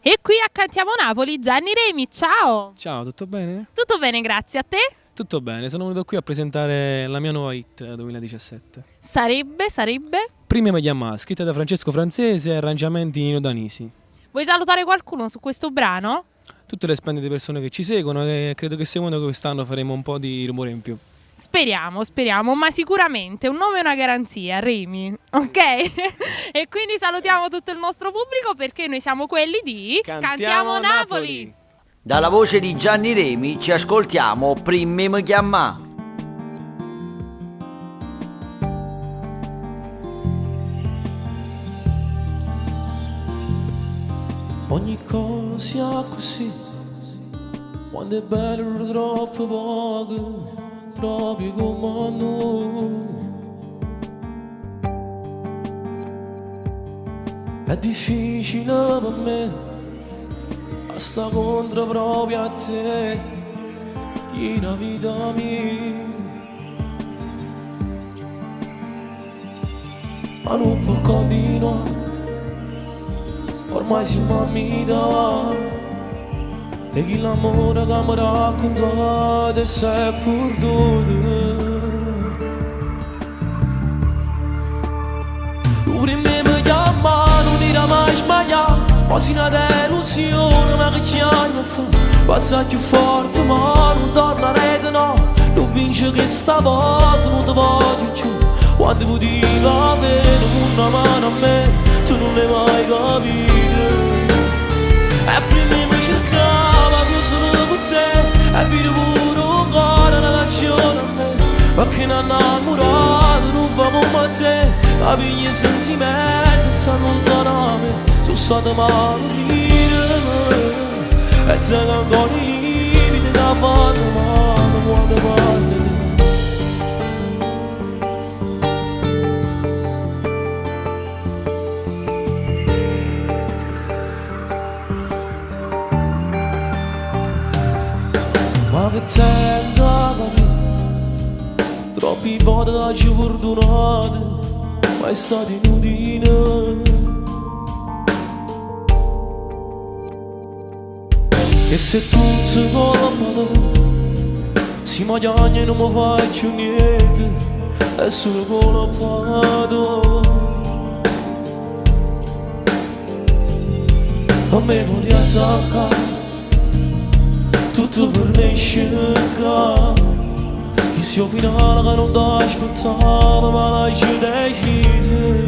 E qui a Cantiamo Napoli, Gianni Remi, ciao! Ciao, tutto bene? Tutto bene, grazie, a te? Tutto bene, sono venuto qui a presentare la mia nuova hit 2017. Sarebbe? Prima mi chiama, scritta da Francesco Francese e arrangiamenti Nino Danisi. Vuoi salutare qualcuno su questo brano? Tutte le splendide persone che ci seguono e credo che seguendo quest'anno faremo un po' di rumore in più. Speriamo, ma sicuramente un nome è una garanzia, Remi, ok? E quindi salutiamo tutto il nostro pubblico perché noi siamo quelli di Cantiamo Napoli! Dalla voce di Gianni Remi ci ascoltiamo Prima mi chiama. Ogni cosa così, quando è bello troppo poco, proprio come noi. È difficile per me a sta contro proprio a te, in la vita mia. Ma non può continuare, ormai siamo amici. E chi l'amore che mi raccontate si è perduto. Tu prima mi chiama, non era mai sbagliato. Ma si una delusione, ma che chiama fa? Passa più forte, ma non tornerete no. Non vince che stavolta non ti voglio più. Quando potevi avere una mano a me, tu non l'hai mai capito. E prima mi cercava, io sono con te. E vedi pure un cuore, una canzone a me. Ma che non innamorato, non famo a te. Ma pigli i sentimenti, stanno lontano. Sono stato male e te che ancora i limiti che fanno male quando parli di me. Ma che tempo troppi volte da ci fortunate, ma è stato inutile. E se tutto colpa si magna e non mi faccio niente, è solo colpato. Per me non riattacca, tutto per me scecca. Che sia finale che non ti aspettavo, ma lascio deciso.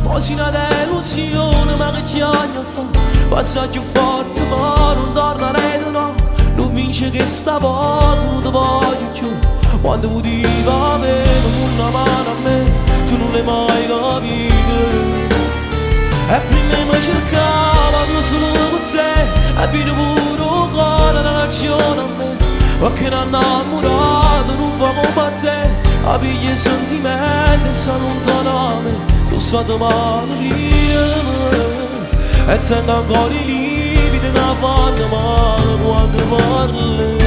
Ma si una delusione, ma che chiama fa? Passa più forte, ma non tornerete no. Non vince che stavolta non ti voglio più. Quando potevi avere una mano a me, tu non l'hai mai capito. E prima mi cercava, io sono con te. E vedi pure un cuore, una ragione a me. Ma che non innamorato, non famo per te. A pigli i sentimenti, sta lontano. Sono stato male e tengo ancora i limiti che fanno male quando parli.